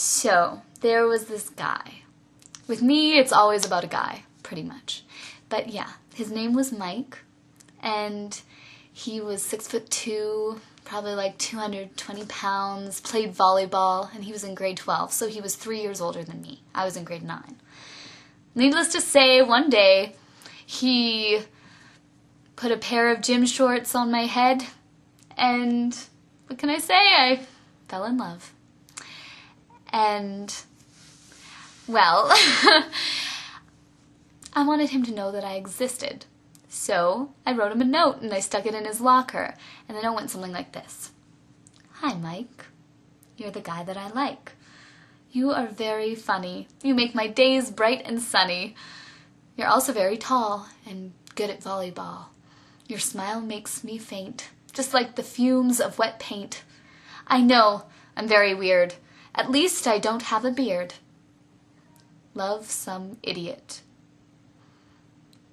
So, there was this guy. With me, it's always about a guy, pretty much. But yeah, his name was Mike, and he was 6'2", probably like 220 pounds, played volleyball, and he was in grade 12, so he was 3 years older than me. I was in grade 9. Needless to say, one day, he put a pair of gym shorts on my head, and what can I say? I fell in love. And, well, I wanted him to know that I existed. So I wrote him a note and I stuck it in his locker. And the note went something like this. Hi, Mike. You're the guy that I like. You are very funny. You make my days bright and sunny. You're also very tall and good at volleyball. Your smile makes me faint, just like the fumes of wet paint. I know, I'm very weird. At least I don't have a beard. Love, some idiot.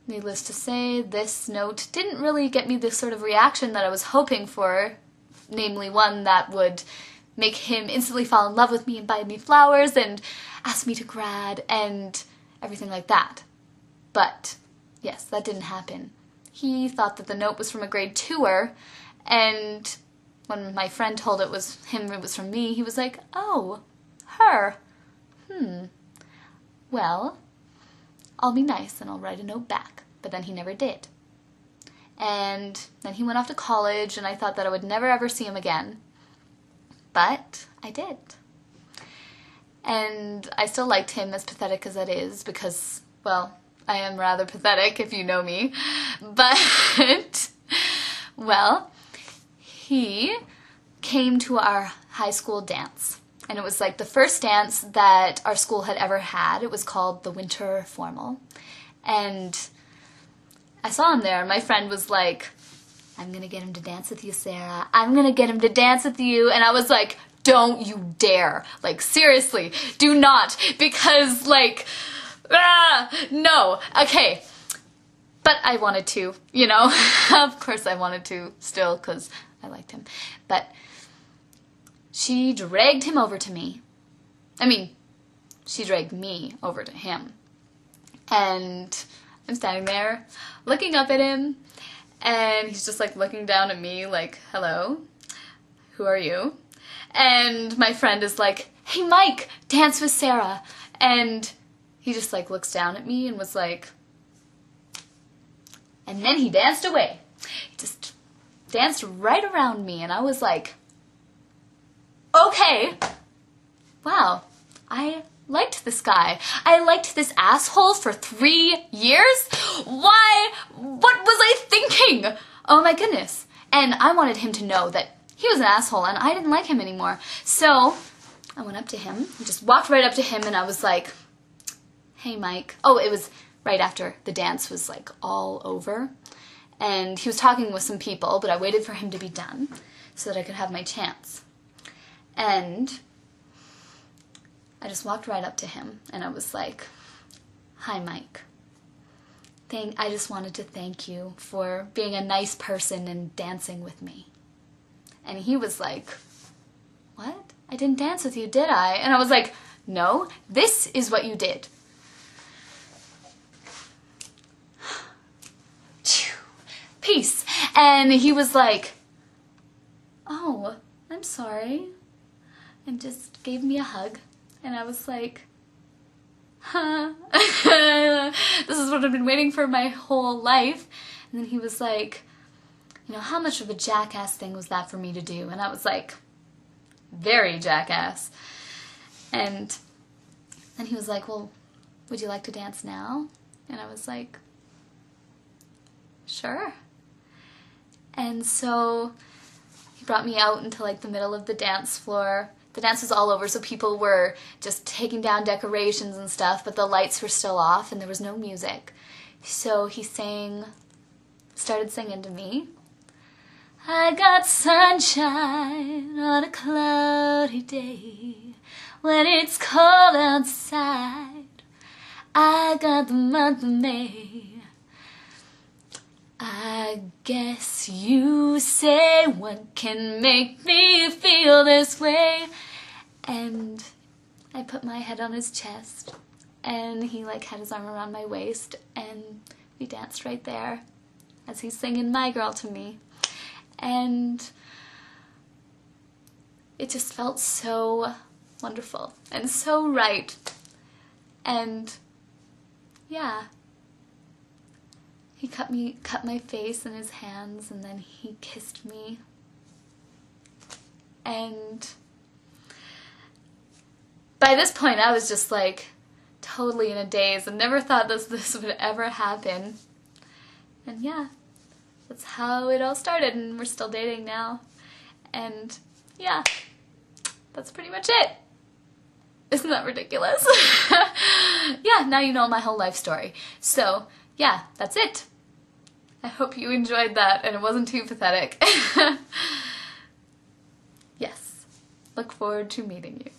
Needless to say, this note didn't really get me the sort of reaction that I was hoping for, namely one that would make him instantly fall in love with me and buy me flowers and ask me to grad and everything like that. But, yes, that didn't happen. He thought that the note was from a grade 2er, and when my friend told it was him, it was from me, he was like, oh, her. Well, I'll be nice and I'll write a note back. But then he never did. And then he went off to college, and I thought that I would never ever see him again. But I did. And I still liked him, as pathetic as that is, because, well, I am rather pathetic if you know me. But, well, he came to our high school dance. And it was like the first dance that our school had ever had. It was called the Winter Formal. And I saw him there, and my friend was like, I'm gonna get him to dance with you, Sarah. I'm gonna get him to dance with you. And I was like, don't you dare. Like, seriously, do not. Because, like, no. Okay. But I wanted to, you know. Of course I wanted to still, because I liked him. But she dragged him over to me. I mean, she dragged me over to him. And I'm standing there looking up at him, and he's just like looking down at me like, hello, who are you? And my friend is like, hey Mike, dance with Sarah. And he just like looks down at me and was like, and then he danced away. He just danced right around me, and I was like, okay, wow, I liked this guy. I liked this asshole for 3 years? Why? What was I thinking? Oh my goodness. And I wanted him to know that he was an asshole and I didn't like him anymore. So I went up to him, just walked right up to him, and I was like, hey Mike. Oh, it was right after the dance was like all over. And he was talking with some people, but I waited for him to be done so that I could have my chance. And I just walked right up to him, and I was like, hi Mike. I just wanted to thank you for being a nice person and dancing with me. And he was like, what? I didn't dance with you, did I? And I was like, no, this is what you did. Peace. And he was like, oh, I'm sorry. And just gave me a hug. And I was like, huh? This is what I've been waiting for my whole life. And then he was like, you know, how much of a jackass thing was that for me to do? And I was like, very jackass. And then he was like, well, would you like to dance now? And I was like, sure. And so he brought me out into like the middle of the dance floor. The dance was all over, so people were just taking down decorations and stuff, but the lights were still off and there was no music. So he started singing to me. I got sunshine on a cloudy day when it's cold outside. I got the month of May. I guess you say, what can make me feel this way? And put my head on his chest, and he like had his arm around my waist, and we danced right there as he's singing My Girl to me. And it just felt so wonderful and so right. And yeah, he cut my face in his hands, and then he kissed me. And by this point I was just like totally in a daze and never thought this would ever happen. And yeah, that's how it all started, and we're still dating now. And yeah, that's pretty much it. Isn't that ridiculous? Yeah, now you know my whole life story. So yeah, that's it. I hope you enjoyed that and it wasn't too pathetic. Yes, look forward to meeting you.